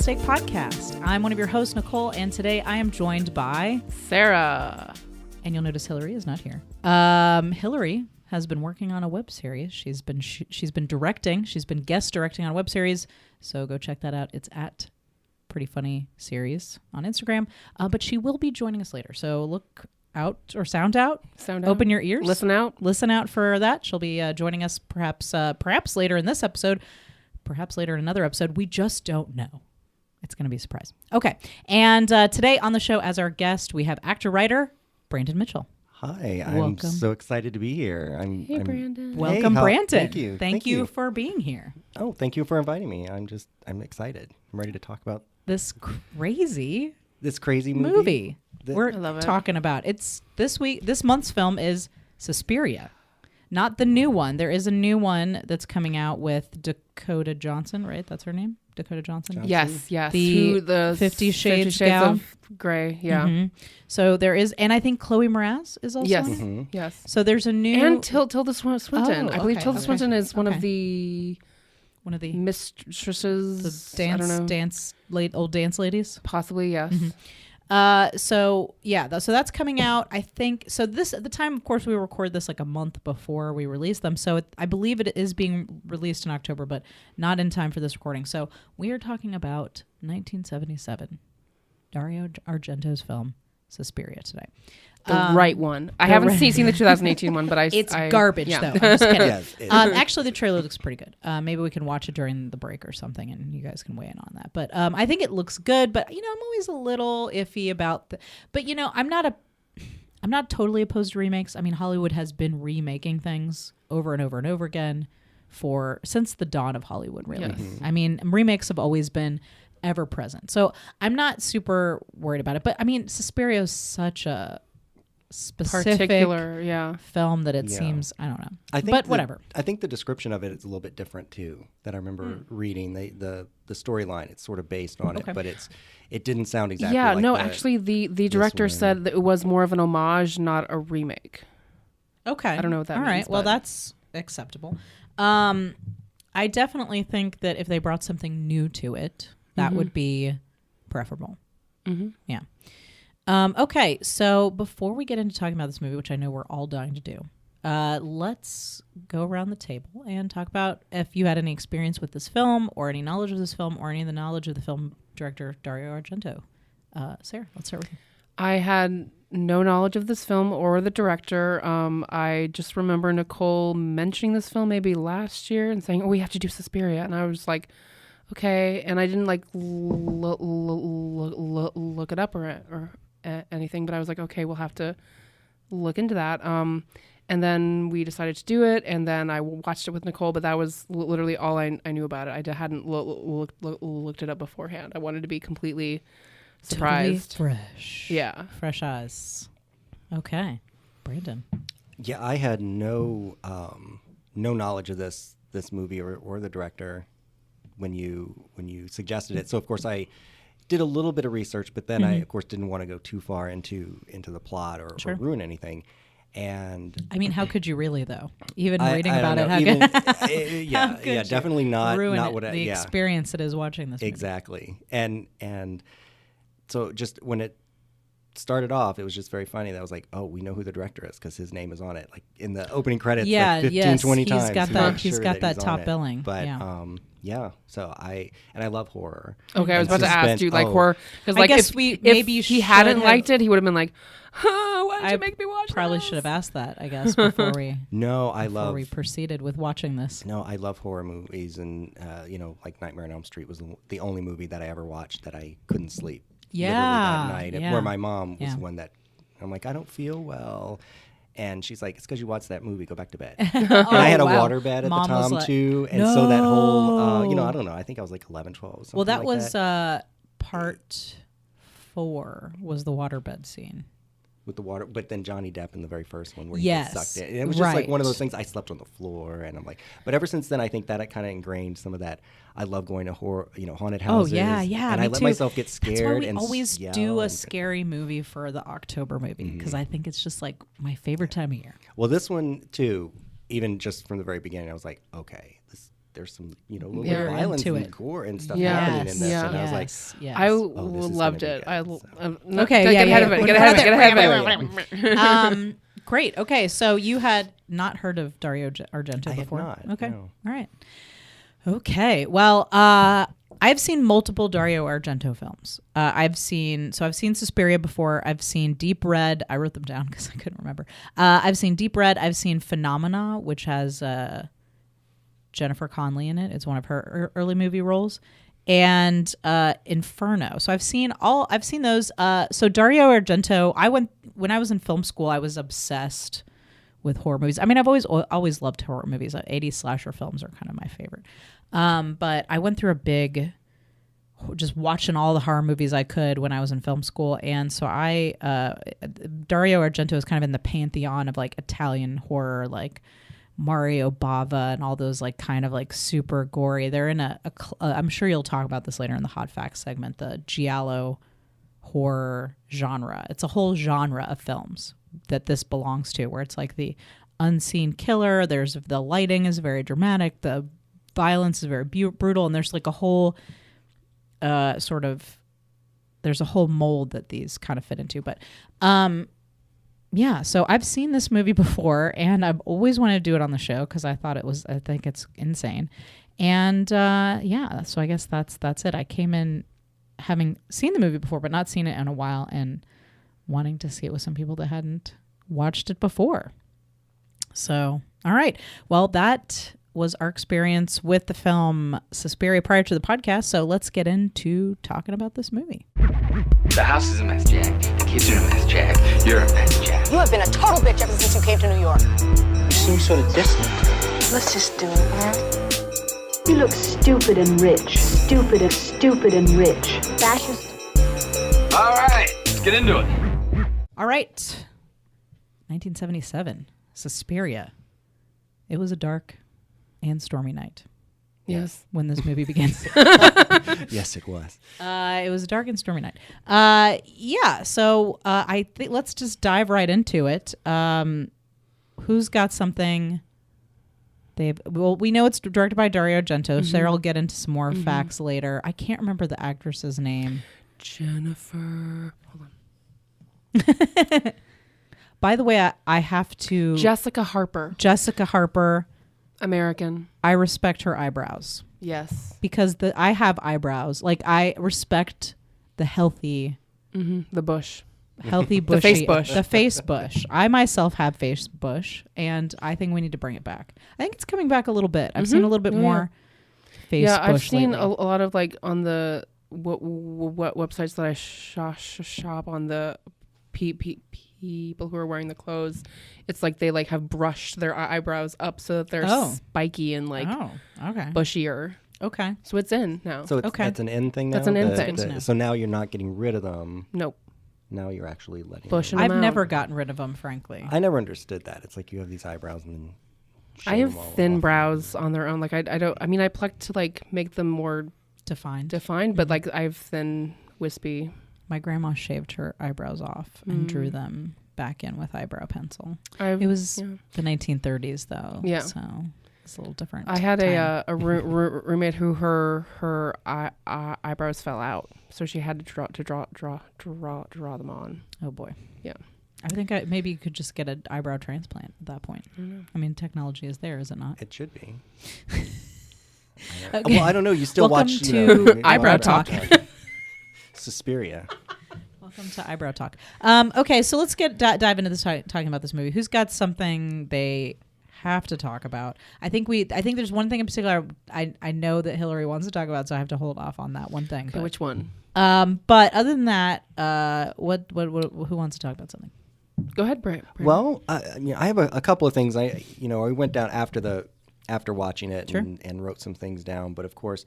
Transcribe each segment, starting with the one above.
Mistake Podcast. I'm one of your hosts, Nicole, and today I am joined by Sarah. And you'll notice Hillary is not here. Hillary has been working on a web series. She's been directing. She's been guest directing on a web series. So go check that out. It's at Pretty Funny Series on Instagram. But she will be joining us later. So look out or sound out. Open your ears. Listen out for that. She'll be joining us perhaps later in this episode. Perhaps later in another episode. We just don't know. It's going to be a surprise. Okay. And today on the show as our guest, we have actor-writer Brandon Mitchell. Hi, I'm so excited to be here. Hey, Brandon. Welcome, Brandon. Thank you. Thank you for being here. Oh, thank you for inviting me. I'm excited. I'm ready to talk about this crazy movie. We're talking about. It's this month's film is Suspiria. Not the new one. There is a new one that's coming out with Dakota Johnson, right? That's her name? Dakota Johnson? Yes. The 50 Shades gal. of Grey, yeah. Mm-hmm. So there is, and I think Chloe Moretz is also yes. in it. Mm-hmm. Yes. So there's a new... And Tilda Swinton. I believe Tilda Swinton is one of the mistresses. The old dance ladies? Possibly, yes. Mm-hmm. So that's coming out. I think so. This at the time, of course, we record this like a month before we release them. So I believe it is being released in October, but not in time for this recording. So we are talking about 1977, Dario Argento's film Suspiria today. The right one. I haven't seen the 2018 one, but it's garbage though. I'm just kidding. Yes, actually, the trailer looks pretty good. Maybe we can watch it during the break or something, and you guys can weigh in on that. But I think it looks good. But I'm always a little iffy about But I'm not totally opposed to remakes. I mean, Hollywood has been remaking things over and over and over again since the dawn of Hollywood. Really, yes. I mean, remakes have always been ever present. So I'm not super worried about it. But I mean, Suspiria is such a specific particular film that it seems I don't know. Whatever. I think the description of it is a little bit different too. That I remember reading the storyline. It's sort of based on it, but it didn't sound exactly. Yeah, like no. Actually, the director said that it was more of an homage, not a remake. Okay, I don't know what that means. All right, well that's acceptable. I definitely think that if they brought something new to it, that would be preferable. Mm-hmm. Yeah. Okay, so before we get into talking about this movie, which I know we're all dying to do, let's go around the table and talk about if you had any experience with this film or any knowledge of this film or any of the knowledge of the film director Dario Argento. Sarah, let's start with you. I had no knowledge of this film or the director. I just remember Nicole mentioning this film maybe last year and saying, "Oh, we have to do Suspiria," and I was like, "Okay," and I didn't like look it up or anything, but I was like, okay, we'll have to look into that. And then we decided to do it, and then I watched it with Nicole, but that was literally all I knew about it. I hadn't looked it up beforehand. I wanted to be completely surprised. Totally fresh. Yeah. Fresh eyes. Okay. Brandon. Yeah, I had no knowledge of this movie or the director when you suggested it. So of course I did a little bit of research, but then I, of course, didn't want to go too far into the plot or ruin anything. And I mean, how could you really, though? Even reading about it, definitely not what the experience it is watching this movie. Exactly. And so just when it started off, it was just very funny that I was like, oh, we know who the director is because his name is on it. Like in the opening credits, 20 times. He's got that top billing. But so I love horror. Okay, I was about to ask, do you like horror? Because like, if he hadn't liked it, he would have been like, why did you make me watch probably should have asked that, I guess, before we we proceeded with watching this. No, I love horror movies, and like Nightmare on Elm Street was the only movie that I ever watched that I couldn't sleep. That night, where my mom was the one that I'm like, I don't feel well. And she's like, it's because you watched that movie. Go back to bed. And I had a water bed at the time, too. And so that whole, I don't know. I think I was like 11, 12. Well, that was part 4 was the waterbed scene. With the water, but then Johnny Depp in the very first one where he gets sucked in. And it was just like one of those things. I slept on the floor, and I'm like, but ever since then, I think that I kind of ingrained some of that. I love going to haunted houses. Oh yeah. And I let myself get scared. That's why we and always do a scary movie for the October movie because I think it's just like my favorite time of year. Well, this one too, even just from the very beginning, I was like, okay, there's some, little violence and gore and stuff happening in this. Yeah. And I was like, I loved it. Okay, get ahead of it. Get ahead of it. Great. Okay, so you had not heard of Dario Argento before? I had not. Okay. No. All right. Okay. Well, I've seen multiple Dario Argento films. I've seen Suspiria before. I've seen Deep Red. I wrote them down because I couldn't remember. I've seen Deep Red. I've seen Phenomena, which has Jennifer Connelly in it. It's one of her early movie roles. And Inferno. So I've seen those. So Dario Argento, when I was in film school, I was obsessed with horror movies. I mean, I've always loved horror movies. 80s slasher films are kind of my favorite. But I went through a big, just watching all the horror movies I could when I was in film school. And so Dario Argento is kind of in the pantheon of like Italian horror, like Mario Bava and all those like kind of like super gory. They're in I'm sure you'll talk about this later in the Hot Facts segment, the giallo horror genre. It's a whole genre of films that this belongs to, where it's like the unseen killer. The lighting is very dramatic. The violence is very brutal. And there's like a whole there's a whole mold that these kind of fit into. But yeah, so I've seen this movie before, and I've always wanted to do it on the show because I think it's insane. And yeah, so I guess that's it. I came in having seen the movie before, but not seen it in a while, and wanting to see it with some people that hadn't watched it before. So, all right. Well, that was our experience with the film Suspiria prior to the podcast. So let's get into talking about this movie. The house is a mess, Jack. The kids are a mess, Jack. You're a mess, Jack. You have been a total bitch ever since you came to New York. You seem sort of distant. Let's just do it, huh? You look stupid and rich. Stupid and rich. Fascist. All right, let's get into it. All right. 1977, Suspiria. It was a dark and stormy night. Yes. When this movie begins. Yes, it was. It was a dark and stormy night. Yeah. So I think let's just dive right into it. Who's got something? We know it's directed by Dario Argento. Sarah will get into some more facts later. I can't remember the actress's name. Jennifer. Hold on. By the way, I have to. Jessica Harper. American. I respect her eyebrows. Yes. Because I have eyebrows. Like, I respect the healthy. The bush. Healthy bushy. The face bush. The face bush. I myself have face bush, and I think we need to bring it back. I think it's coming back a little bit. I've seen a little bit more face bush. Yeah, I've seen lately. a lot of like on the what websites that I shop on, the people who are wearing the clothes. It's like they like have brushed their eyebrows up so that they're spiky and like bushier. Okay. So it's in now. So that's an in thing now? That's an in thing. So now you're not getting rid of them. Nope. Now you're actually letting Bushing them. them I've out. never gotten rid of them, frankly. I never understood that. It's like you have these eyebrows and then I have thin brows on their own. Like I don't. I mean, I pluck to like make them more defined, but like I have thin, wispy. My grandma shaved her eyebrows off and drew them back in with eyebrow pencil. It was the 1930s, though. Yeah. So it's a little different. I had a roommate who her eyebrows fell out, so she had to draw them on. Oh boy. Yeah. I think maybe you could just get an eyebrow transplant at that point. I mean, technology is there, is it not? It should be. Okay. Well, I don't know. You still Welcome watch to Eyebrow Talk. Suspiria. Welcome to Eyebrow Talk. Okay, so let's dive into this talking about this movie. Who's got something they have to talk about? I think there's one thing in particular I know that Hillary wants to talk about, so I have to hold off on that one thing. Okay, which one? But other than that, who wants to talk about something? Go ahead, Brent. Well, I have a couple of things. I went down after watching it and wrote some things down. But of course,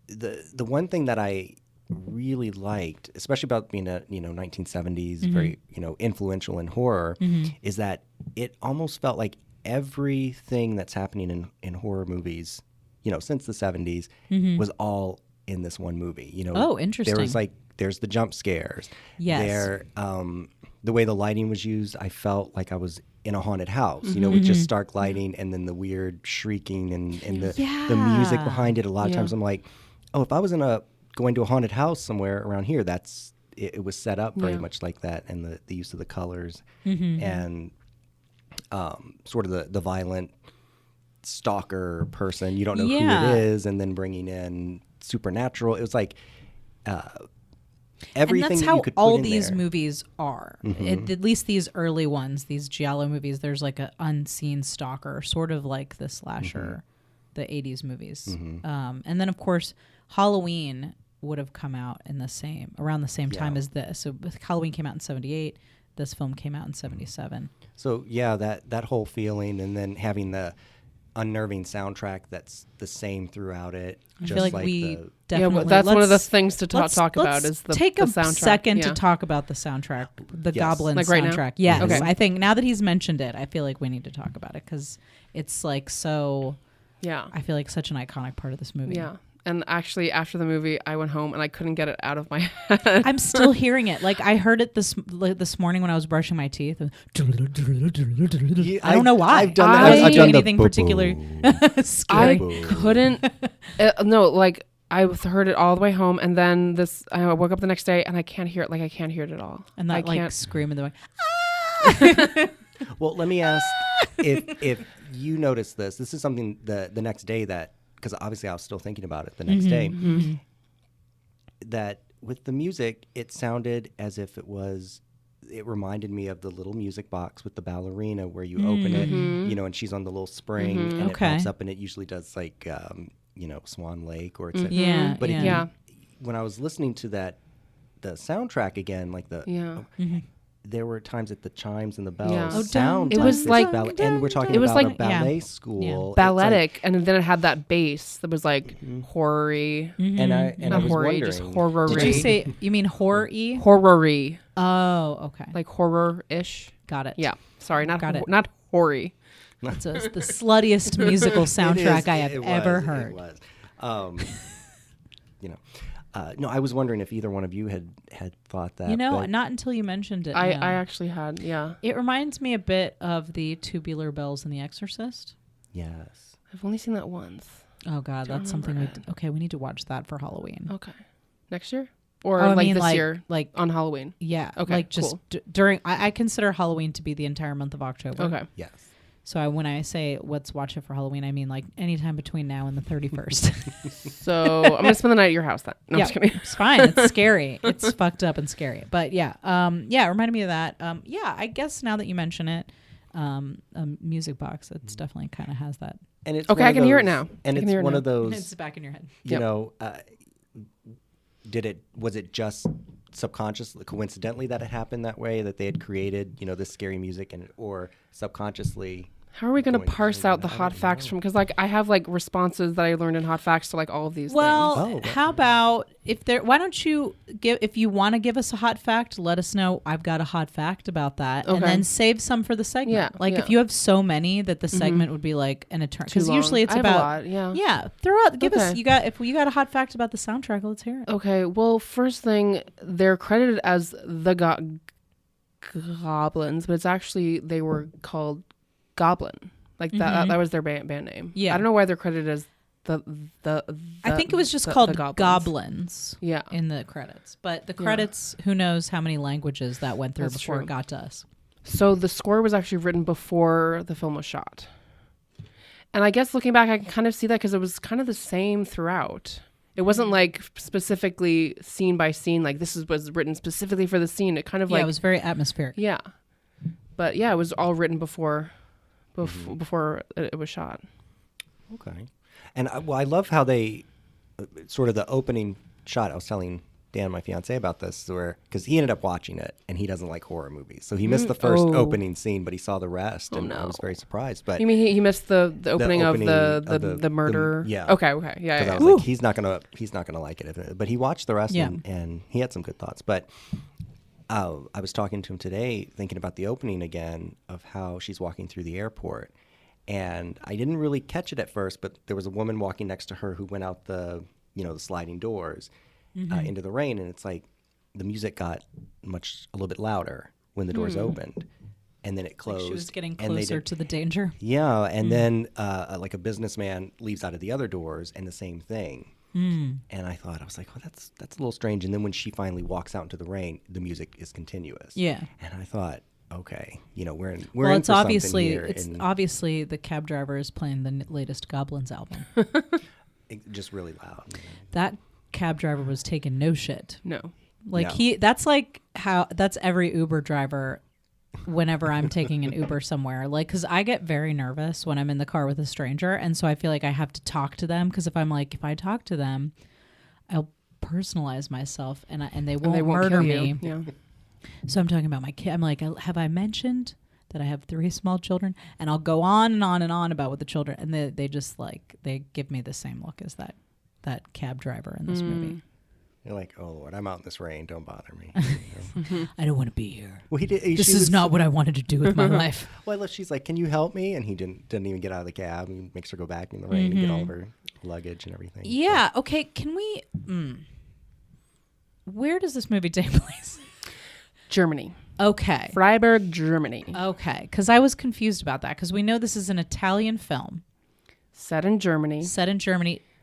the one thing that I really liked, especially about being a 1970s very influential in horror, is that it almost felt like everything that's happening in horror movies, since the 70s, was all in this one movie. Oh, interesting. There's the jump scares. Yes. The way the lighting was used, I felt like I was in a haunted house, you know, with just stark lighting and then the weird shrieking and the music behind it. A lot of times I'm like, oh, if I was going to a haunted house somewhere around here, it was set up very much like that, and the use of the colors and sort of the violent stalker person. You don't know who it is, and then bringing in supernatural. It was like everything. And that's that how you could all put in these there. movies are. At least these early ones, these giallo movies. There's like an unseen stalker, sort of like the slasher, the '80s movies. And then of course Halloween would have come out around the same time as this. So Halloween came out in '78. This film came out in '77. So yeah, that whole feeling, and then having the unnerving soundtrack that's the same throughout it. I feel like we Yeah, definitely. well, that's one of the things to let's talk about is the take the a soundtrack. second to talk about the soundtrack, the Goblin Like right now? soundtrack. Yes, Okay. I think now that he's mentioned it, I feel like we need to talk about it because it's like so. Yeah. I feel like such an iconic part of this movie. Yeah. And actually, after the movie, I went home and I couldn't get it out of my head. I'm still hearing it. Like I heard it this morning when I was brushing my teeth. I don't know why. I've done that. I wasn't I've doing done the anything particular scary. I couldn't. No, like I heard it all the way home, and then I woke up the next day and I can't hear it. Like I can't hear it at all. And that I like can't. scream in the way. Well, let me ask if you noticed this. This is something the next day because obviously I was still thinking about it the next day. That with the music, it sounded as if it reminded me of the little music box with the ballerina where you open it, you know, and she's on the little spring and it pops up, and it usually does like, you know, Swan Lake or it's but when I was listening to the soundtrack again, like there were times that the chimes and the bells sound. It was like and we're talking it was about like a ballet school, balletic, and then it had that bass that was like horror-y. And I Not was horror-y, wondering, just horror-y. Did you say you mean horror-y? Horror-y, Oh, okay. like horror-ish. Got it. Yeah, sorry, not Got it. not hoary. It's the sluttiest musical soundtrack I have ever heard. It was. You know, no, I was wondering if either one of you had thought that. You know, but not until you mentioned it. I no. actually had, yeah. It reminds me a bit of the Tubular Bells in The Exorcist. yes. I've only seen that once. Oh God, that's something. We need to watch that for Halloween. Okay, next year or Oh, I like mean, this year, like on Halloween. yeah, Okay, like just cool. during. I consider Halloween to be the entire month of October. Okay, Yes. So when I say let's watch it for Halloween, I mean like anytime between now and the 31st. so I'm gonna spend the night at your house then. No, I'm Yeah, just kidding. it's fine. It's scary. It's fucked up and scary. But yeah, it reminded me of that. Yeah, I guess now that you mention it, a music box, it's definitely kind of has that. And it's Okay, one I of can hear it those- now. And I can it's hear it one now. of those. It's back in your head. You Yep. know, was it just subconsciously, coincidentally, that it happened that way, that they had created, you know, this scary music, or subconsciously? How are we going to Going parse through out the that, I hot don't facts know. from? Because like I have like responses that I learned in hot facts to like all of these Well, things. Oh, how about why don't you if you want to give us a hot fact, let us know. I've got a hot fact about that, and Okay. then save some for the segment. Yeah, Like yeah. if you have so many that the segment would be like an eternity. Too Because long. usually it's I have about a lot, yeah. Yeah, throw out. Give us. Okay. If you got a hot fact about the soundtrack, let's hear it. Okay, well, first thing, they're credited as the Goblins, but it's actually they were called Goblin. Like that was their band name. Yeah. I don't know why they're credited as the I think it was just the called Goblins. Goblins. Yeah. In the credits, but the credits, who knows how many languages that went through That's before true. it got to us. So the score was actually written before the film was shot. And I guess looking back, I can kind of see that because it was kind of the same throughout. It wasn't like specifically scene by scene, like this was written specifically for the scene. It kind of Yeah, like, it was very atmospheric. yeah. But yeah, it was all written before it was shot. Okay. And I love how they, sort of the opening shot, I was telling Dan, my fiance, about this, because he ended up watching it and he doesn't like horror movies. So he missed the first opening scene, but he saw the rest, and I was very surprised. But You mean he missed the opening of the the murder? yeah. Okay. Yeah. because Yeah. I was like, he's not gonna like it. But he watched the rest, Yeah. and he had some good thoughts. But I was talking to him today, thinking about the opening again of how she's walking through the airport, and I didn't really catch it at first, but there was a woman walking next to her who went out the sliding doors into the rain, and it's like the music got a little bit louder when the doors opened. and then it closed. Like she was getting closer to the danger. Yeah, and then like a businessman leaves out of the other doors, and the same thing. And I was like, oh, that's a little strange. And then when she finally walks out into the rain, the music is continuous. Yeah. And I thought, okay, we're in it's for obviously something here. It's obviously the cab driver is playing the latest Goblins album. Just really loud. That cab driver was taking no shit. No. Like that's every Uber driver whenever I'm taking an Uber somewhere. Like, because I get very nervous when I'm in the car with a stranger. And so I feel like I have to talk to them. Because if I talk to them, I'll personalize myself and they won't murder me. Yeah. So I'm talking about my kid. I'm like, have I mentioned that I have 3 small children? And I'll go on and on and on about what the children. And they just they give me the same look as that cab driver in this movie. You're like, oh Lord, I'm out in this rain. Don't bother me. I don't want to be here. Well, this is not what I wanted to do with my life. Well, she's like, can you help me? And he didn't even get out of the cab. He makes her go back in the rain and get all of her luggage and everything. Yeah. So. Okay. Can we? Where does this movie take place? Germany. Okay. Freiburg, Germany. Okay. Because I was confused about that. Because we know this is an Italian film. Set in Germany.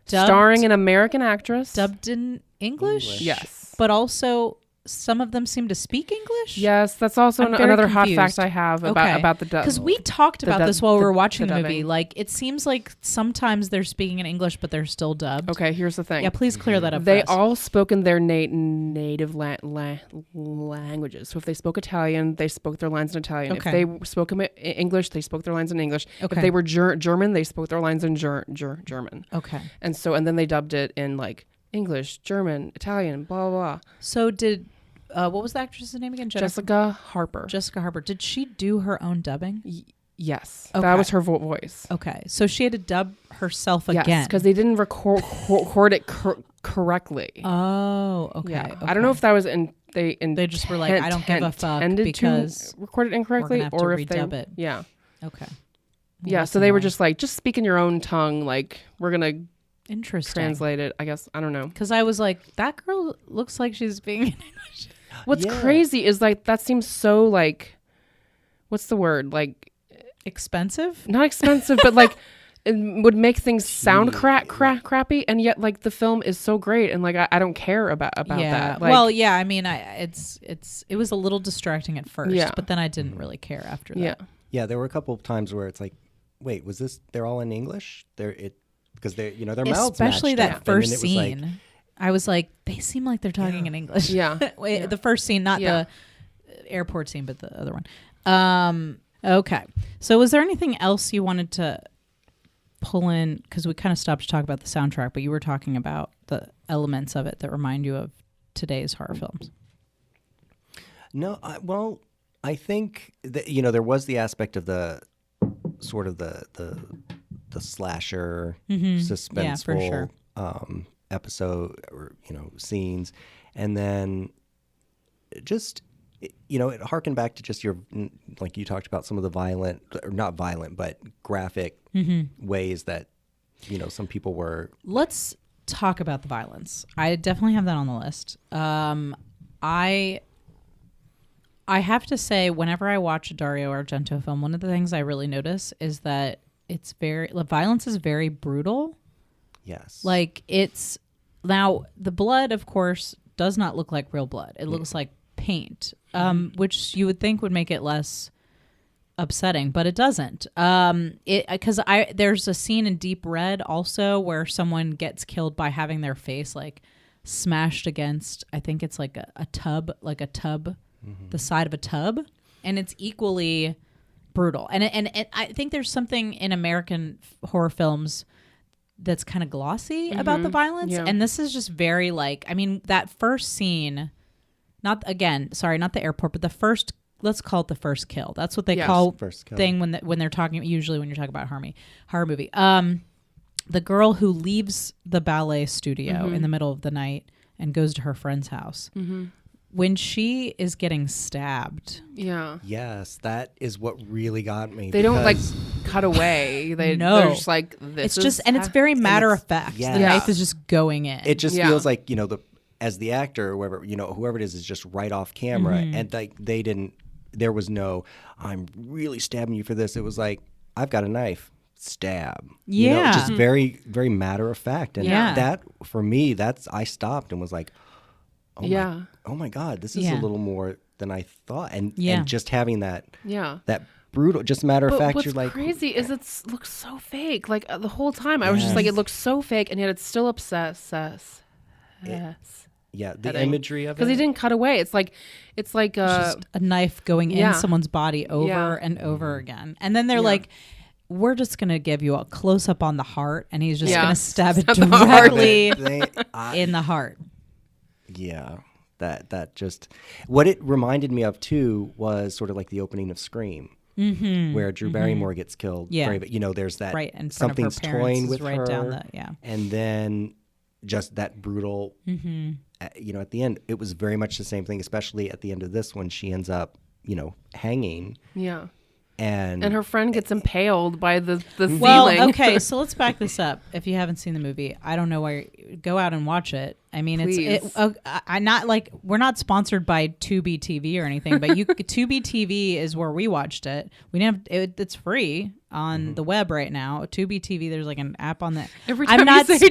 Starring an American actress. Dubbed in English? Yes. But also, some of them seem to speak English? Yes, that's also another hot fact I have about the dub. Because we talked about this while we were watching the movie. Like, it seems like sometimes they're speaking in English, but they're still dubbed. Okay, here's the thing. Yeah, please clear that up. They all spoke in their native languages. So if they spoke Italian, they spoke their lines in Italian. Okay. If they spoke English, they spoke their lines in English. Okay. If they were German, they spoke their lines in German. Okay. And then they dubbed it in like English, German, Italian, blah, blah, blah. So did, what was the actress's name again? Jessica Harper. Jessica Harper. Did she do her own dubbing? Yes. Okay. That was her voice. Okay. So she had to dub herself again. Yes, because they didn't record it correctly. Oh, okay. Yeah. Okay. I don't know if that was they just were like, I don't give a fuck because record it incorrectly, or if redub they it. Yeah. Okay. Well, yeah. So they were just like, just speak in your own tongue. Like, we're gonna translate it. I guess I don't know. Because I was like, that girl looks like she's speaking in English. What's crazy is like that seems so like, what's the word? Like expensive? Not expensive, but like it would make things sound crappy, and yet like the film is so great, and like I don't care about that. Like, well, yeah, I mean, it was a little distracting at first, but then I didn't really care after that. Yeah, there were a couple of times where it's like, wait, was this? They're all in English? Because their mouths especially matched that up, first scene. I was like, they seem like they're talking in English. Yeah. The first scene, not the airport scene, but the other one. Okay. So was there anything else you wanted to pull in? Because we kind of stopped to talk about the soundtrack, but you were talking about the elements of it that remind you of today's horror films. No, I think that, there was the aspect of the sort of the slasher suspenseful yeah, for sure. Episode or scenes, and then just it harkened back to just your, like you talked about some of the violent, or not violent, but graphic ways that some people were. Let's talk about the violence. I definitely have that on the list. I have to say, whenever I watch a Dario Argento film, one of the things I really notice is that the violence is very brutal. Yes. Like now the blood, of course, does not look like real blood. It looks like paint, which you would think would make it less upsetting, but it doesn't. Because there's a scene in Deep Red also where someone gets killed by having their face like smashed against, I think it's like a tub, the side of a tub, and it's equally brutal. And I think there's something in American horror films that's kind of glossy about the violence. Yeah. And this is just very that first scene, not the airport, but the first, let's call it the first kill. That's what they call first kill thing when they're talking, usually when you're talking about horror movie. The girl who leaves the ballet studio in the middle of the night and goes to her friend's house. When she is getting stabbed. Yeah. Yes, that is what really got me. They don't like cut away. They're just like, this it's it's very matter of fact. Yeah. The knife is just going in. It just feels like, as the actor, whoever it is just right off camera, and like they didn't there was no, I'm really stabbing you for this. It was like, I've got a knife. Stab. Just very, very matter of fact. And that, for me, I stopped and was like, oh my God, this is a little more than I thought. And just having that brutal, just matter of fact, you're like. What's crazy is it looks so fake. Like the whole time I was just like, it looks so fake, and yet it's still obsessed. Yeah, the imagery of it. Because he didn't cut away. It's like just a knife going in someone's body over and over again. And then they're like, we're just going to give you a close up on the heart, and he's just going to stab it directly in the heart. Yeah. That just, what it reminded me of too was sort of like the opening of Scream, where Drew Barrymore gets killed. Yeah. There's that, right, something's toying with right her. Down the, and then just that brutal, at the end, it was very much the same thing, especially at the end of this one, she ends up, hanging. Yeah. And her friend gets impaled by the ceiling. Well, okay, so let's back this up. If you haven't seen the movie, I don't know why. Go out and watch it. I mean, I'm not like, we're not sponsored by Tubi TV or anything, but Tubi TV is where we watched it. We didn't have, it's free on the web right now. Tubi TV, there's like an app on that. Every time you say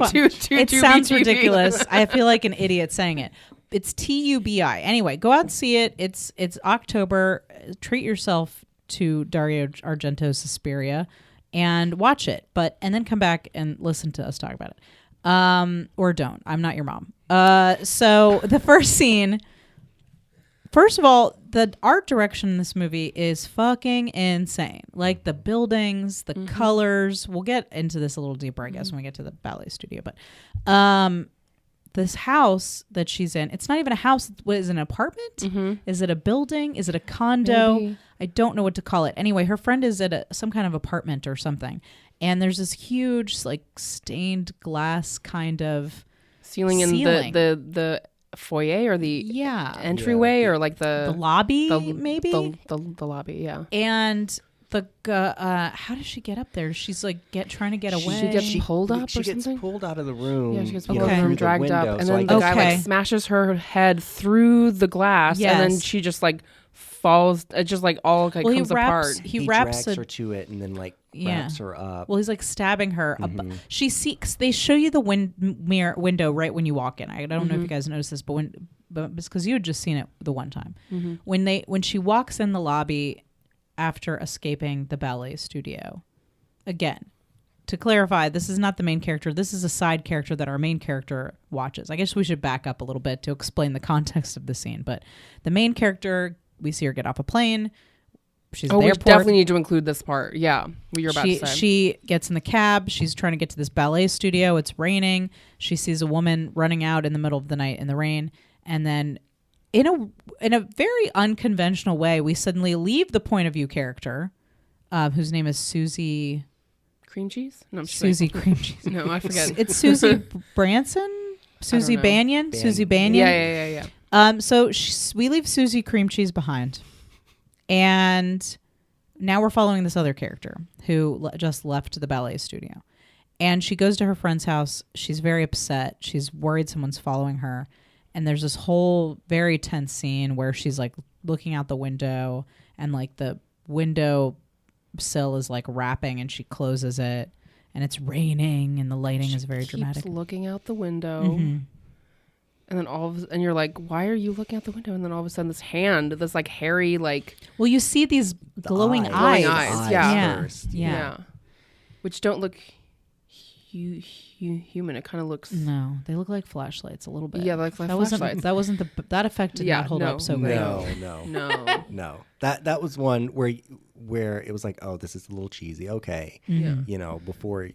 it sounds TV. ridiculous. I feel like an idiot saying it. It's TUBI. Anyway, go out and see it. It's October. Treat yourself to Dario Argento's Suspiria and watch it, and then come back and listen to us talk about it. Or don't. I'm not your mom. So the first scene, first of all, the art direction in this movie is fucking insane. Like the buildings, the colors. We'll get into this a little deeper, I guess, when we get to the ballet studio. But this house that she's in, it's not even a house. What is it, an apartment? Is it a building? Is it a condo? Maybe. I don't know what to call it. Anyway, her friend is at some kind of apartment or something. And there's this huge, like, stained glass kind of ceiling. In the foyer or the entryway or like the lobby, maybe? The lobby, yeah. And how does she get up there? She's like trying to get away. She gets pulled up or something? She gets pulled out of the room. Yeah, she gets pulled out of the room, dragged up. And then the guy like smashes her head through the glass. And then she just like falls. It just like all like comes apart. He drags her to it and then like wraps her up. Well, he's like stabbing her. She seeks. They show you the window right when you walk in. I don't know if you guys noticed this, but it's because you had just seen it the one time. When she walks in the lobby after escaping the ballet studio, again, to clarify, this is not the main character. This is a side character that our main character watches. I guess we should back up a little bit to explain the context of the scene. But the main character, we see her get off a plane. She's at the airport. We definitely need to include this part. Yeah, what you're about to say. She gets in the cab. She's trying to get to this ballet studio. It's raining. She sees a woman running out in the middle of the night in the rain. And then in a very unconventional way, we suddenly leave the point of view character, whose name is Susie... Cream cheese? No, I'm just Susie Cream Cheese. No, I forget. It's Susie Branson? Susie Banyan? Susie Banyan? Yeah. So we leave Susie Cream Cheese behind. And now we're following this other character who just left the ballet studio. And she goes to her friend's house. She's very upset. She's worried someone's following her. And there's this whole very tense scene where she's like looking out the window and like the window sill is like wrapping and she closes it and it's raining and the lighting is very dramatic. Keeps looking out the window. And then and you're like, why are you looking out the window? And then all of a sudden this hand, this like hairy, like. Well, you see these glowing eyes. Yeah. Which don't look human. It kind of looks. No, they look like flashlights a little bit. Yeah, like flashlights. That effect did not hold up so great. No. That was one where it was like, oh, this is a little cheesy. Okay. Before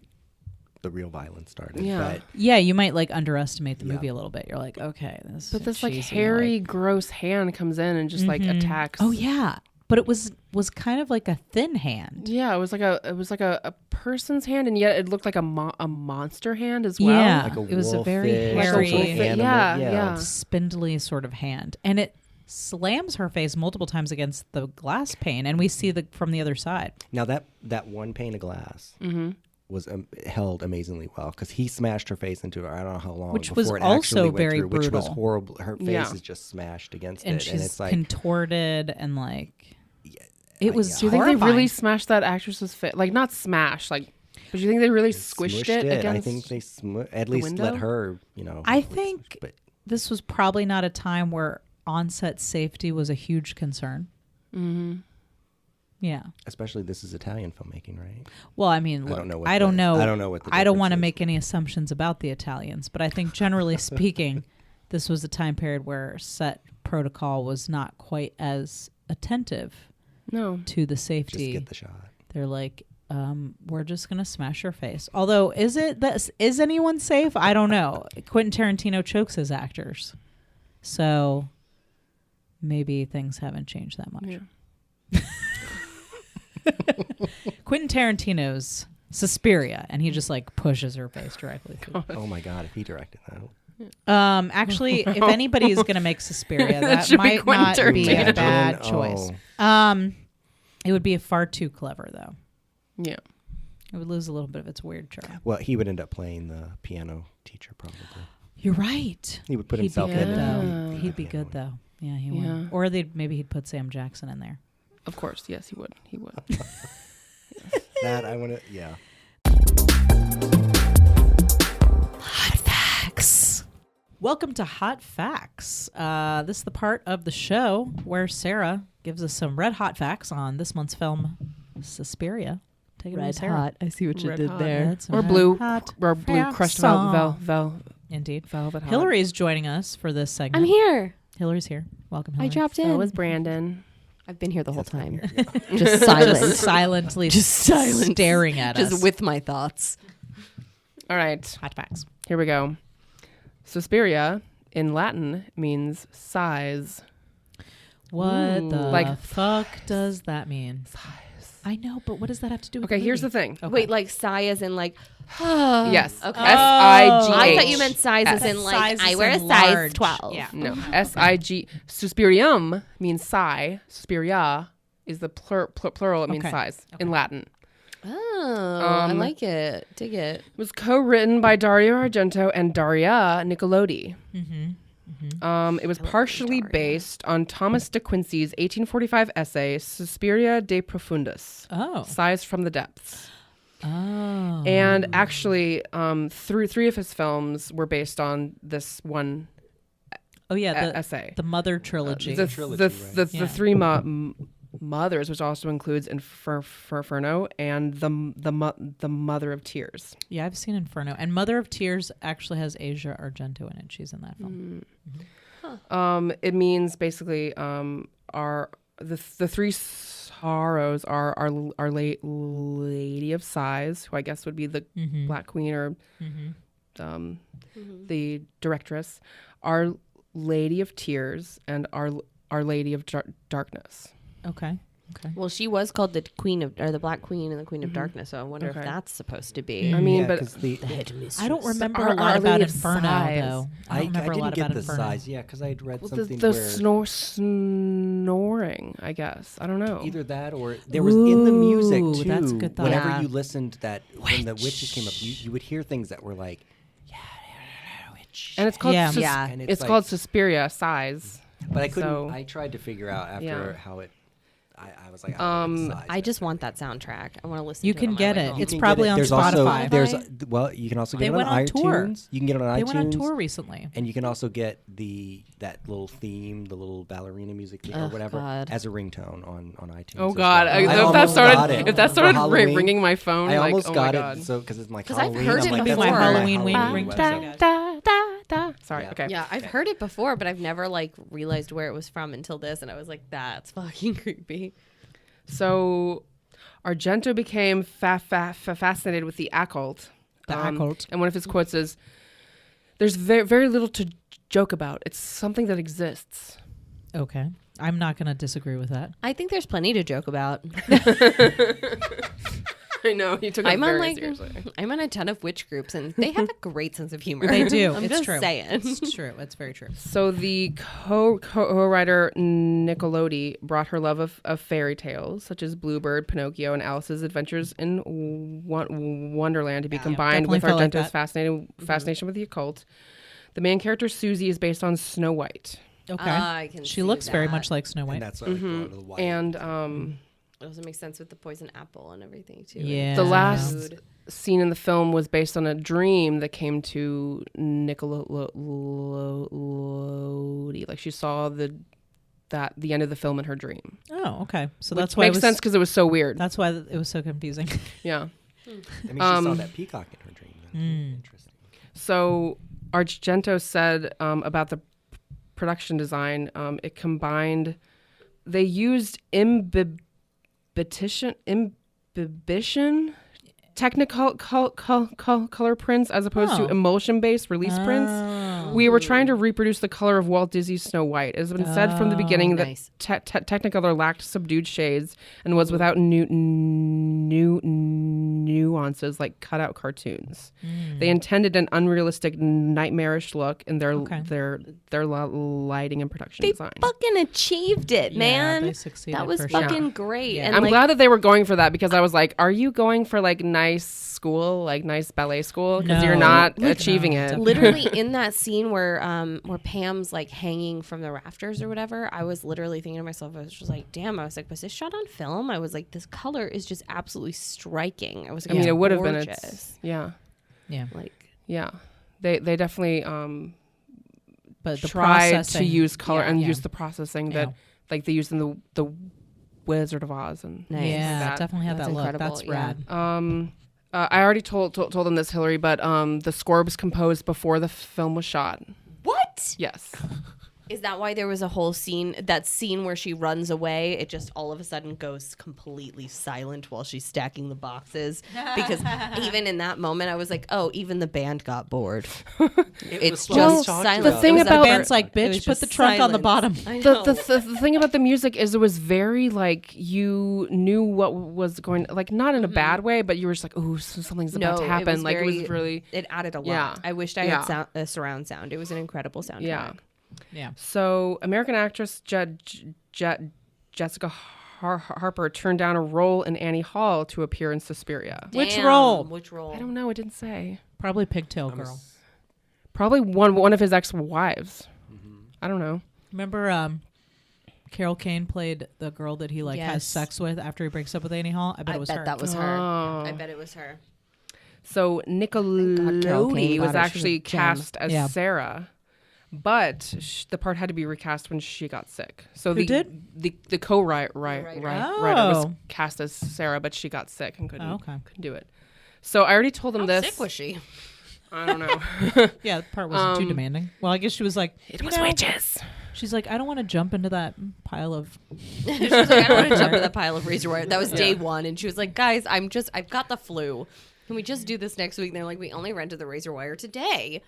the real violence started. Yeah. But you might like underestimate the movie a little bit. You're like, okay, this like hairy, gross hand comes in and just like attacks. Oh yeah. But it was kind of like a thin hand. Yeah, it was like a person's hand, and yet it looked like a monster hand as well. Yeah, like it was a very hairy, spindly sort of hand, and it slams her face multiple times against the glass pane, and we see from the other side. Now that one pane of glass was held amazingly well because he smashed her face into her. I don't know how long, which before was it also went very through, brutal. which was horrible. Her face is just smashed against and it, she's and it's like contorted and like. It was. Do you think they horrifying. really smashed that actress's face? Like, not smash, like, but do you think they really squished it against I think they at least window? let her, I think this was probably not a time where on-set safety was a huge concern. Mm-hmm. Yeah. Especially this is Italian filmmaking, right? Well, I mean, look, I don't know what I don't want to make any assumptions about the Italians, but I think generally speaking, this was a time period where set protocol was not quite as attentive to the safety. Just get the shot. They're like, we're just going to smash your face. Although, is anyone safe? I don't know. Quentin Tarantino chokes his actors. So maybe things haven't changed that much. Yeah. Quentin Tarantino's Suspiria, and he just like pushes her face directly through. Oh my God, if he directed that. Actually, if anybody is going to make Suspiria, that should be might Quentin not be a Tarantino. bad choice. It would be far too clever, though. Yeah. It would lose a little bit of its weird charm. Well, he would end up playing the piano teacher, probably. You're right. He would put He'd himself be good, in though. it. He'd be good, though. Yeah, he Yeah. would. Or maybe he'd put Sam Jackson in there. Of course, yes, he would. He would. That I want to, yeah. Hot Facts. Welcome to Hot Facts. This is the part of the show where Sarah gives us some red hot facts on this month's film, Suspiria. Take it away, Sarah. Hot. I see what you Red did hot. there. That's Or a blue, hot or blue fact crushed song. Indeed. Velvet hot. Hillary is joining us for this segment. I'm here. Hillary's here. Welcome, Hillary. I dropped in. So is Brandon. I've been here the whole time. Here, Just silent. Just silently staring at us. Just with my thoughts. All right, Hot Facts. here we go. Suspiria in Latin means sighs. What the Like- fuck does that mean? I know, but what does that have to do with Okay, here's the thing. Okay. Wait, like sigh as in like, Yes. Okay. S-I-G-H. I thought you meant size as S. in like, Size I as wear a in size large. 12. Yeah. No, S-I-G. Suspirium means sigh. Suspiria is the plural. It means Okay. sighs in Latin. Oh, I like it. Dig it. It was co-written by Dario Argento and Daria Nicolodi. It was partially based on Thomas de Quincey's 1845 essay Suspiria de Profundis, Oh. Sighs from the Depths. Oh. And actually, three of his films were based on this one Oh, yeah. The essay. The Mother Trilogy. The Yeah. three mothers, which also includes Inferno and the Mother of Tears. Yeah, I've seen Inferno. And Mother of Tears actually has Asia Argento in it. She's in that film. It means basically the three sorrows are Our Lady of Sighs, who I guess would be the Black Queen or the directress, Our Lady of Tears, and Our Lady of Darkness. Okay. Well, she was called the Queen of, or the Black Queen and the Queen of Darkness. So I wonder if that's supposed to be. I mean, Yeah, but 'cause the I don't remember Our- a lot Our about Lady of Inferno, Sighs. though. I don't remember a lot didn't about get the Inferno. size, yeah, because I had read the something snoring, where I guess. I don't know. either that or there was in the music Ooh, too. that's a good thought. Whenever Yeah. you listened, that when the witches came up, you would hear things that were like, And it's called Yeah. Yeah. and it's like- called Suspiria, sighs. But I couldn't. So- I tried to figure out after Yeah. how it. I was like, I don't know what the size I is. just want that soundtrack. I want to listen You to can it. on my get way it. home. It's You can probably get it. on There's Spotify. Also, well, you can also get They it went on on tour. iTunes. You can get it on They iTunes. went on tour recently. And you can also get that little theme, the little ballerina music theme or Oh, whatever, God. as a ringtone on iTunes. Oh as God! well. I- I if that almost got started, it if that for started Halloween. ringing my phone, I like, almost oh got my it. God. So because it's like 'Cause I've Halloween, heard I'm it like, before. that's My on Halloween Halloween ringtone. website. Sorry. Yeah. Okay. Yeah, I've heard it before, but I've never like realized where it was from until this, and I was like, "That's fucking creepy." So Argento became fascinated with the occult. The occult. And one of his quotes is, "There's very little to joke about. It's something that exists." Okay. I'm not going to disagree with that. I think there's plenty to joke about. I know he took it I'm on very like seriously. I'm on a ton of witch groups, and they have a great sense of humor. They do. I'm It's just true. saying. It's true. It's very true. So the co-writer Nicolodi brought her love of fairy tales, such as Bluebird, Pinocchio, and Alice's Adventures in Wonderland, to be combined with definitely felt like Argento's fascination with the occult. The main character, Susie, is based on Snow White. Okay. I can She see looks very that. much like Snow White. And that's like going to the white. And It also makes sense with the poison apple and everything too. Yeah. The last scene in the film was based on a dream that came to Nickelodeon. Like she saw the end of the film in her dream. Oh, okay. So Which that's why makes sense because it was so weird. That's why it was so confusing. Yeah. I mean, she saw that peacock in her dream. Interesting. So Argento said about the production design, it combined. They used imbibition technical color prints as opposed to emulsion-based release prints. We were trying to reproduce the color of Walt Disney's Snow White. It has been said from the beginning that Technicolor lacked subdued shades and was without nuances like cutout cartoons. They intended an unrealistic, nightmarish look in their lighting and production design. They fucking achieved it, man. They succeeded. That was for fucking sure. great. Yeah. And I'm like, glad that they were going for that because I was like, are you going for like nice school, like nice ballet school? Because you're not achieving it. Literally in that scene where Pam's like hanging from the rafters or whatever, I was literally thinking to myself, I was just like, damn, I was like, was this shot on film? I was like, this color is just absolutely striking. I was like, I mean, it would have been gorgeous. Yeah. They definitely But the tried to processing- use color and yeah. use the processing that like they used in the Wizard of Oz and Nice. Yeah, that. it definitely had That's that look. incredible, That's yeah. rad. I already told them this, Hillary, but the score was composed before the film was shot. What? Yes. Is that why there was a whole scene, that scene where she runs away, it just all of a sudden goes completely silent while she's stacking the boxes? Because even in that moment, I was like, oh, even the band got bored. It's just silent. the thing It was about- a- band's like, it was bitch, put just the trunk on the silence. bottom. I know. The thing about the music is it was very like you knew what was going, like not in a bad way, but you were just like, ooh, something's about to happen. It was it was really it added a lot. Yeah. I wished I had a surround sound. It was an incredible soundtrack. yeah. Yeah. So, American actress Jessica Harper turned down a role in Annie Hall to appear in Suspiria. Which Damn, role? Which role? I don't know. It didn't say. Probably Pigtail Girl. Probably one of his ex-wives. I don't know. Remember Carol Kane played the girl that he has Yes. sex with after he breaks up with Annie Hall? I bet it was her. that was her. Oh. I bet it was her. So Carol Kane Nickelodeon was got it. She's actually a gem. cast as Yeah. Sarah, but the part had to be recast when she got sick. So Who did? the co-writer was Oh. cast as Sarah, but she got sick and couldn't okay. do it. So I already told them How this. sick was she? I don't know. Yeah, the part wasn't too demanding. Well, I guess she was like, It was witches. She's like, I don't want to jump into that pile of. She was like, I don't want to jump in that pile of razor wire. That was day one, and she was like, guys, I've got the flu. Can we just do this next week? And they're like, we only rented the razor wire today.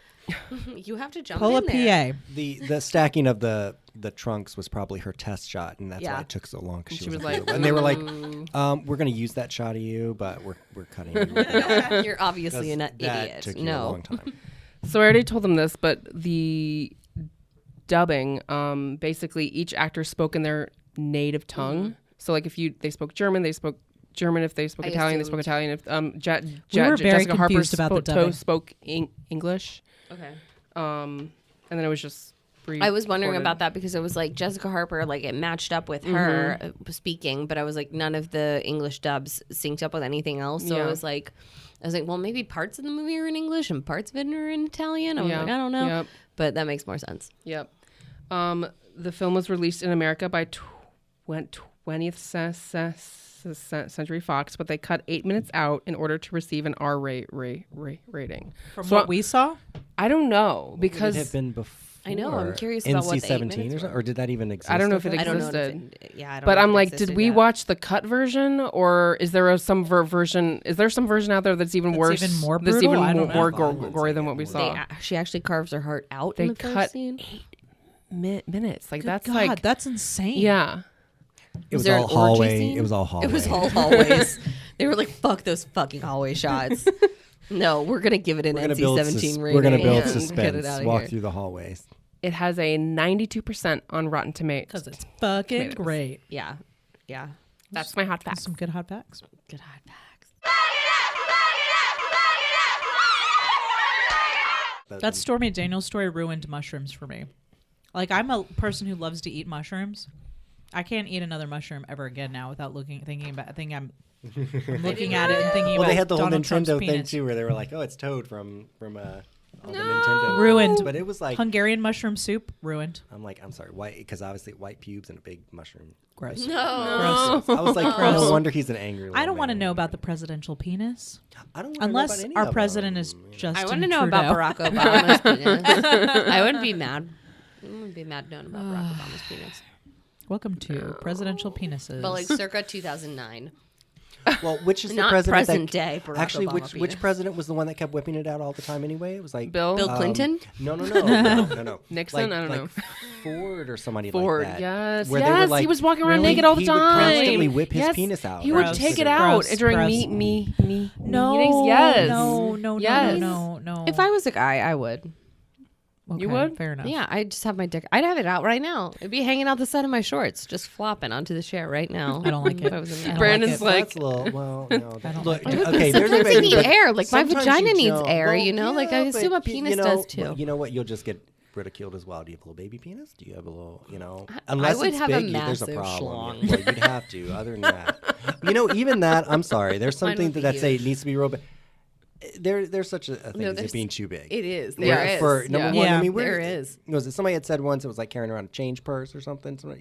You have to jump Pull in a there. PA. The stacking of the trunks was probably her test shot, and that's why it took so long. Because she was like, and they were like, "We're going to use that shot of you, but we're cutting you." You're obviously an That idiot. took you a No. long time. So I already told them this, but the dubbing, basically each actor spoke in their native tongue. So like if they spoke German, they spoke German. If they spoke Italian, they spoke Italian. If We were very Jessica Harper confused about the dubbing. spoke English. Okay. And then it was just. I was wondering about that because it was like Jessica Harper, like it matched up with her speaking, but I was like, none of the English dubs synced up with anything else. So I was like, well, maybe parts of the movie are in English and parts of it are in Italian. I was like, I don't know, Yep. but that makes more sense. Yep. The film was released in America by 20th Century Fox, but they cut 8 minutes out in order to receive an R rating. From what we saw? I don't know because Would it have been before? I know, I'm curious about what the 8 NC-17 minutes or something, or did that even exist? I don't know if it at I that don't know. existed. If I don't But know I'm if it like, did existed we yet. watch the cut version, or is there some version? Is there some version out there that's even worse? even more That's brutal? even I don't more know. gory than what we saw. She actually carves her heart out They in the cut first scene. 8 minutes. Like that's God, like that's insane. yeah. It was there all an orgy hallway. scene? It was all hallway. It was all hallways. They were like, fuck those fucking hallway shots. No, we're going to give it an We're gonna build NC-17 rating. We're gonna build and get it suspense. out of Walk here. through the hallways. It has a 92% on Rotten Tomatoes. Because it's fucking Tomatoes. great. Yeah. Yeah. That's my hot fact. Some good hot facts. Good hot facts. That Stormy Daniels story ruined mushrooms for me. Like, I'm a person who loves to eat mushrooms. I can't eat another mushroom ever again now without thinking about. I think I'm looking at it and thinking about. Well, they had the whole Donald Trump's Nintendo thing penis. too, where they were like, "Oh, it's Toad from all the Nintendo." Ruined. But it was like Hungarian mushroom soup ruined. I'm like, I'm sorry, white, because obviously white pubes and a big mushroom. Gross. No. Gross. I was like, Gross. no wonder he's an angry. Little I don't want to man. know about the presidential penis I don't wanna know unless about any our of president them. is Justin I want to know Trudeau. about Barack Obama's penis. I wouldn't be mad. I wouldn't be mad knowing about Barack Obama's penis. Welcome to presidential penises. But like circa 2009. Well, which is the Not president present that, day Barack actually, Obama which penis. president was the one that kept whipping it out all the time anyway? It was like Bill Clinton? No. No. Nixon? Like, I don't know. Ford or somebody Ford, like that. yes, where they were yes, like, he was walking around Really? naked all the He would time. constantly whip his Yes, penis out. He would Gross. take it out Gross. during Gross. meetings. no, Yes. no, Yes. no. If I was a guy, I would. Okay, You would? Fair enough. Yeah, I'd just have my dick. I'd have it out right now. It'd be hanging out the side of my shorts, just flopping onto the chair right now. I don't like If it. I was a I man. don't Brandon's like it. like, That's a little, well, no. I don't Look, like it. okay, there's a Sometimes I need but air, like my sometimes vagina you needs don't. air, Well, you know? Like, I assume a but, penis does too. well, you know what? You'll just get ridiculed as well. Do you have a little baby penis? Do you have a little, I unless would it's have a big, there's a massive problem. schlong. Well, you'd have to. Other than that, even that, I'm sorry. There's something would be that say it huge. needs to be real big. There's such a thing as there's- it being too big. It is. Where There is. For number one, Yeah. I mean, There is. Was it somebody had said once it was like carrying around a change purse or something? So,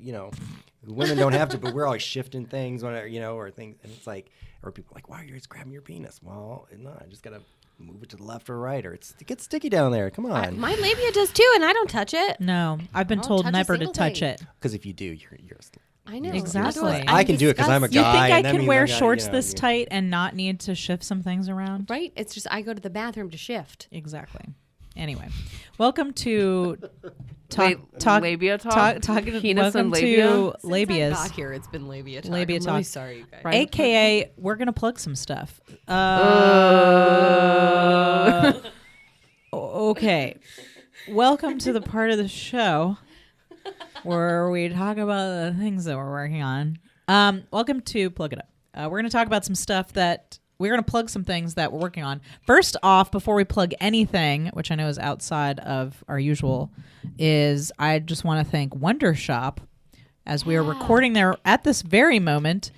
women don't have to, but we're always shifting things, whatever, or things, and it's like, or people are like, why are you always grabbing your penis? Well, no, I just gotta move it to the left or right, or it gets sticky down there. Come on, My labia does too, and I don't touch it. No, I've been I'll told touch a never to single touch thing. it. because if you do, you're asleep. I know. Exactly. I can do it because I'm a You guy. think I and that can means wear I gotta, shorts this tight and not need to shift some things around? Right? It's just I go to the bathroom to shift. Exactly. Anyway, welcome to Wait, labia talk? talking. Penis Welcome and labia? to Since I labias. got here, it's been labia talk. Labia I'm talk. really sorry, you guys. Right. AKA, we're gonna plug some stuff. Okay. Welcome to the part of the show where we talk about the things that we're working on. Welcome to Plug It Up. We're going to talk about some stuff that we're going to plug some things that we're working on. First off, before we plug anything, which I know is outside of our usual, is I just want to thank Wonder Shop as we are recording there at this very moment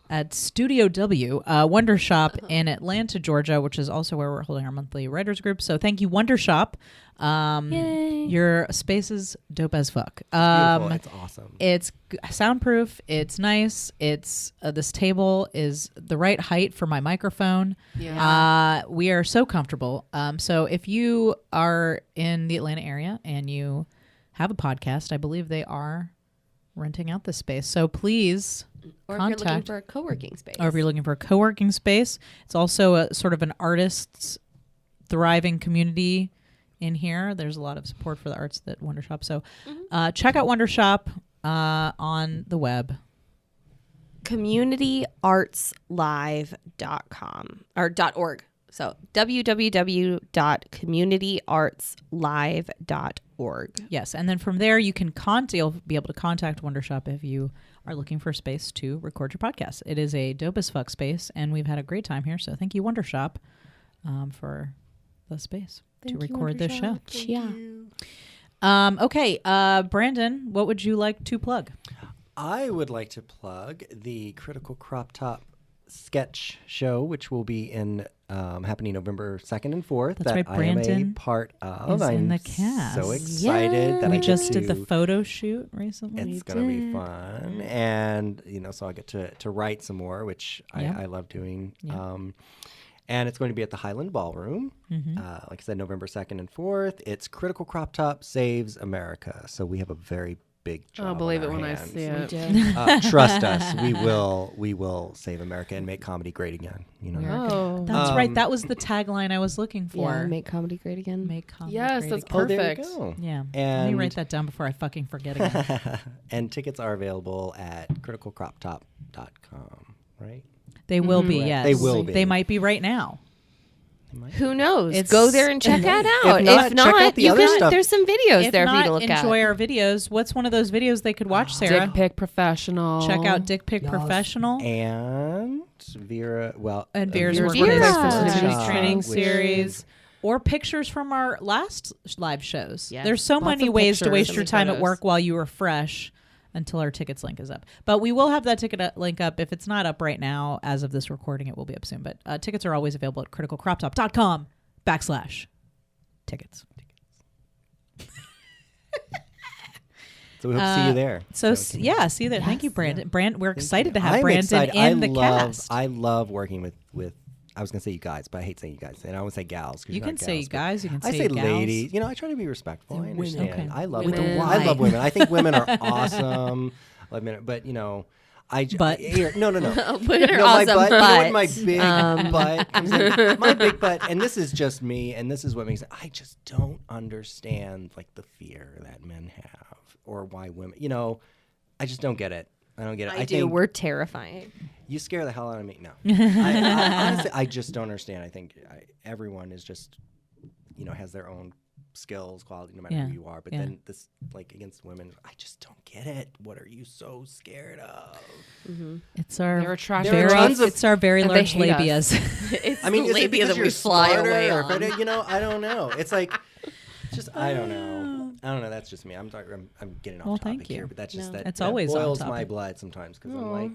at Studio W, Wonder Shop in Atlanta, Georgia, which is also where we're holding our monthly writers group. So thank you, Wonder Shop. Your space is dope as fuck. Beautiful. It's awesome. It's soundproof. It's nice. It's this table is the right height for my microphone. Yeah. We are so comfortable. So if you are in the Atlanta area and you have a podcast, I believe they are renting out this space. So please Or if you're looking contact. for a co-working space. Or if you're looking for a co-working space, it's also a sort of an artist's thriving community in here. There's a lot of support for the arts at Wonder Shop. So check out Wonder Shop on the web. communityartslive.com or .org. So www.communityartslive.org. Yes, and then from there you can you'll be able to contact Wonder Shop if you are looking for space to record your podcast. It is a dope as fuck space, and we've had a great time here. So thank you, Wonder Shop, for the space to record this show. Yeah. Okay, Brandon, what would you like to plug? I would like to plug the Critical Crop Top sketch show, which will be happening November 2nd and 4th. That's right, I am Brandon a part of. is in I'm the cast. so excited that We I just get did the to- photo shoot recently. It's going to be fun. And, so I get to write some more, which Yeah. I love doing. Yeah. And it's going to be at the Highland Ballroom. Like I said, November 2nd and 4th. It's Critical Crop Top Saves America. So we have a very big job. I'll believe on it our when hands. I see it. Trust us, we will save America and make comedy great again. Oh. That's right. That was the tagline I was looking for. Yeah, make comedy great again. Make comedy Yes, great that's again. Oh, there you perfect. go. Yeah. Let me And- write that down before I fucking forget again. And tickets are available at criticalcroptop.com, right? They will be, yes. They will be. They might be right now. Who knows? It's- Go there and check that out. not, If check not, out the you other can. stuff. There's some videos If there for you not, to look enjoy at. our videos. What's one of those videos they could watch, Sarah? Dick pic professional. Check out Dick Pic Professional. And Vera, And Vera's Vera. work with Vera. us for Workshop, training which series. Or pictures from our last live shows. Yes. There's so Lots many of ways to pictures. waste So your many time at photos. work while you refresh. until our tickets link is up. But we will have that ticket link up. If it's not up right now, as of this recording, it will be up soon. But tickets are always available at criticalcroptop.com/tickets. So we hope to see you there. So see you there. Thank you, Brandon. We're excited to have I'm Brandon excited. in the cast. I love working with. I was gonna say you guys, but I hate saying you guys, and I alwauld say gals. You can say you guys. You can say I say gals. ladies. I try to be respectful. I understand. Okay. I love With a women. Y. I love women. I think women are awesome. But But. no. Women are No, awesome, my butt. but, My big butt. Comes in. My big butt, and this is just me, and this is what makes it. I just don't understand like the fear that men have, or why women. I just don't get it. I don't get it. I do. think We're terrifying. you scare the hell out of me. No, I honestly, I just don't understand. I think everyone is just, has their own skills, quality, no matter who you are. But then this, like against women, I just don't get it. What are you so scared of? Mm-hmm. It's our They're attracted. it's our very and large they hate labias. It's I mean, the is it labia because that you're we fly smarter away or on. better? I don't know. It's like, just I don't know. That's just me. I'm getting off Well, topic thank you. here, but that's just It's that always on boils my topic. blood sometimes because I'm like,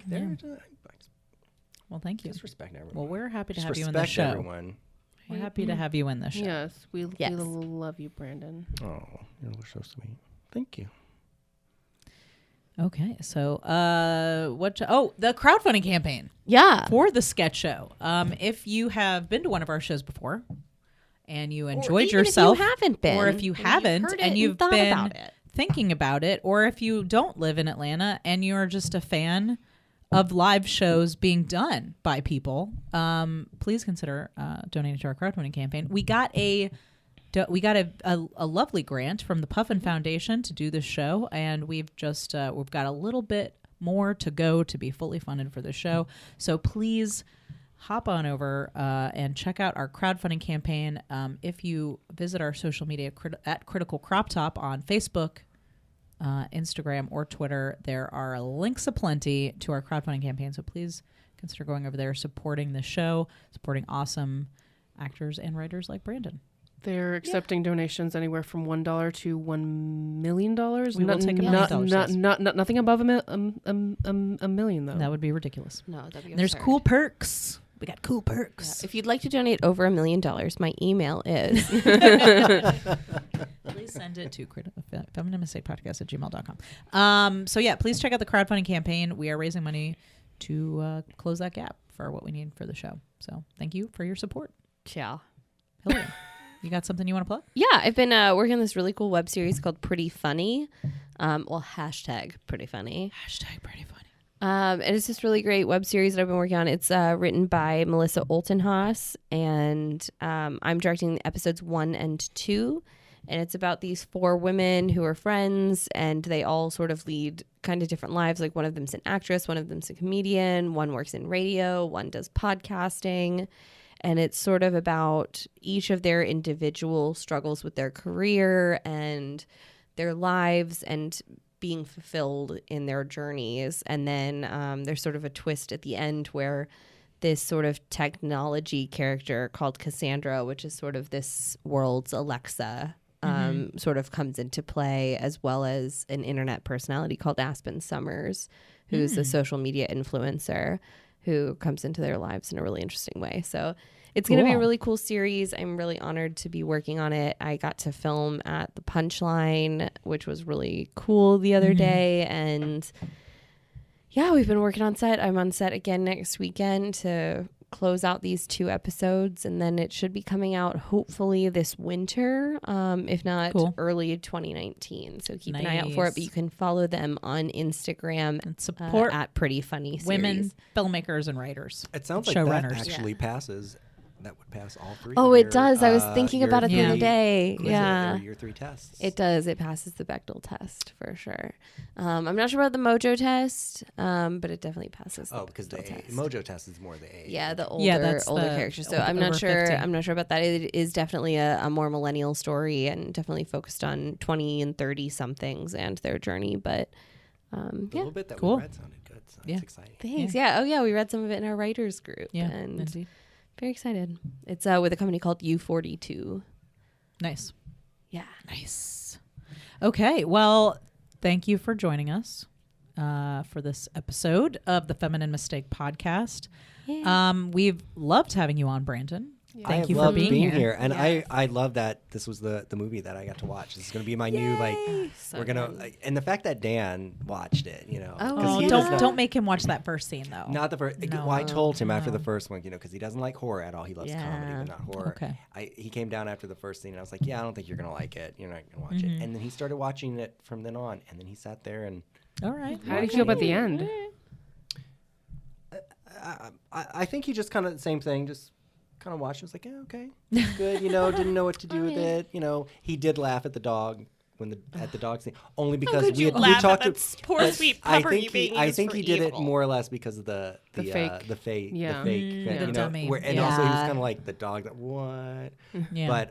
Well, thank you. just respect everyone. Well, we're happy to Just have you in the respect show. everyone. We're happy to have you in the show. Yes, we Yes. love you, Brandon. Oh, you're so sweet. Thank you. Okay, so the crowdfunding campaign Yeah. for the sketch show. If you have been to one of our shows before and you enjoyed even if you yourself, haven't been, or if you and you've haven't heard it and and you've thought been about it. thinking about it, or if you don't live in Atlanta and you're just a fan of live shows being done by people, please consider donating to our crowdfunding campaign. We got a lovely grant from the Puffin Foundation to do this show, and we've got a little bit more to go to be fully funded for the show. So please hop on over and check out our crowdfunding campaign. If you visit our social media at Critical Crop Top on Facebook, Instagram, or Twitter, there are links aplenty to our crowdfunding campaign. So please consider going over there, supporting the show, supporting awesome actors and writers like Brandon. They're accepting donations anywhere from $1 to $1 million. We will take $1 million. Yes. Nothing above a million, though. That would be ridiculous. No, that'd be And there's absurd. cool perks. We got cool perks. If you'd like to donate over $1 million, my email is Please send it to feministicpodcast@gmail.com. So yeah, please check out the crowdfunding campaign. We are raising money to close that gap for what we need for the show. So thank you for your support. Ciao. Hillary, you got something you want to plug? Yeah, I've been working on this really cool web series called Pretty Funny. Hashtag Pretty Funny. Hashtag pretty funny. And it's this really great web series that I've been working on. It's written by Melissa Oltenhaus, and I'm directing episodes 1 and 2. And it's about these 4 women who are friends, and they all sort of lead kind of different lives. Like one of them's an actress, one of them's a comedian, one works in radio, one does podcasting. And it's sort of about each of their individual struggles with their career and their lives and being fulfilled in their journeys. And then there's sort of a twist at the end where this sort of technology character called Cassandra, which is sort of this world's Alexa, sort of comes into play, as well as an internet personality called Aspen Summers, who's a social media influencer who comes into their lives in a really interesting way. So it's going to be a really cool series. I'm really honored to be working on it. I got to film at the Punchline, which was really cool the other day. And yeah, we've been working on set. I'm on set again next weekend to close out these 2 episodes. And then it should be coming out hopefully this winter, if not early 2019. So keep an eye out for it. But you can follow them on Instagram and support at Pretty Funny Series. Women filmmakers and writers. It sounds like showrunners. that actually passes. That would pass all 3. Oh, of it your, does. I was thinking about it the your other day. quizzes, Yeah. or your 3 tests. It does. It passes the Bechdel test for sure. I'm not sure about the Mojo test, but it definitely passes. Oh, because the Bechdel test. Mojo test is more the age. Yeah, the older that's older the characters. So older- I'm not over sure. 50. I'm not sure about that. It is definitely a more millennial story and definitely focused on 20 and 30 somethings and their journey. But The little bit that Cool. we read sounded good. So Yeah. that's exciting. thanks. Yeah. Oh yeah, we read some of it in our writers group. Yeah, and indeed. very excited. It's with a company called U42. Nice. Yeah. Nice. Okay. Well, thank you for joining us. for this episode of the Feminine Mistake podcast. We've loved having you on, Brandon. Thank you for being here. And I love that this was the movie that I got to watch. This is going to be my new we're going to and the fact that Dan watched it, don't make him watch that first scene though. Not the first. No, well, I told him after the first one, because he doesn't like horror at all. He loves comedy, but not horror. Okay. He came down after the first scene and I was like, I don't think you're going to like it. You're not going to watch it. And then he started watching it from then on, and then he sat there and all right. How did you feel about the end? I think he just kind of the same thing, just kind of watched. I was like, okay, that's good. Didn't know what to do with it. He did laugh at the dog at the dog scene, only because we talked to poor sweet pupper. I think he did it more or less because of the fake, the fake, the dummy. And also he was kind of like the dog that what, but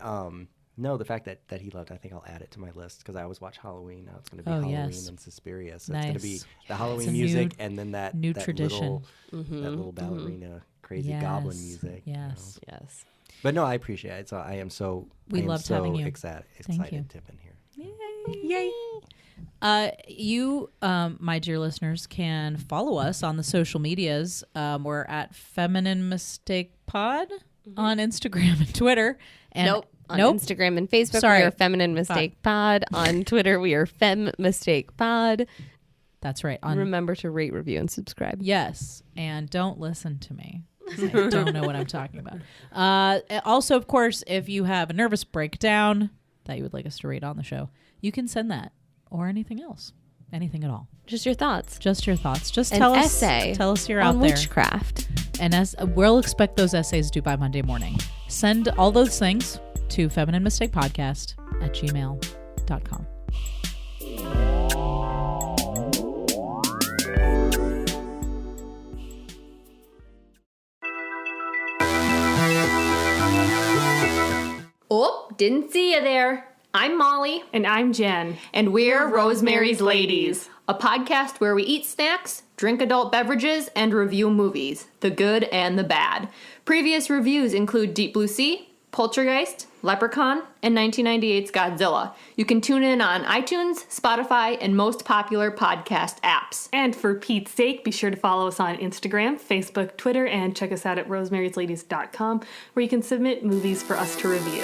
no, the fact that he loved, I think I'll add it to my list because I always watch Halloween. Now it's going to be Halloween and Suspiria, so it's going to be the Halloween music and then that new tradition, that little ballerina crazy goblin music. Yes. But no, I appreciate it. So I am so having you. excited to have been here. Yay! You, my dear listeners, can follow us on the social medias. We're at Feminine Mistake Pod on Instagram and Twitter. And On Instagram and Facebook, we are Feminine Mistake Pod. On Twitter, we are Fem Mistake Pod. That's right. Remember to rate, review, and subscribe. Yes, and don't listen to me. I don't know what I'm talking about. Also, of course, if you have a nervous breakdown that you would like us to read on the show, you can send that or anything else. Anything at all. Just your thoughts. Just An tell essay us. Tell us you're on out there. witchcraft. And we'll expect those essays due by Monday morning. Send all those things to femininemistakepodcast@gmail.com. Oh, didn't see you there. I'm Molly. And I'm Jen. And we're Rosemary's Ladies, a podcast where we eat snacks, drink adult beverages, and review movies, the good and the bad. Previous reviews include Deep Blue Sea, Poltergeist, Leprechaun, and 1998's Godzilla. You can tune in on iTunes, Spotify, and most popular podcast apps. And for Pete's sake, be sure to follow us on Instagram, Facebook, Twitter, and check us out at rosemariesladies.com, where you can submit movies for us to review.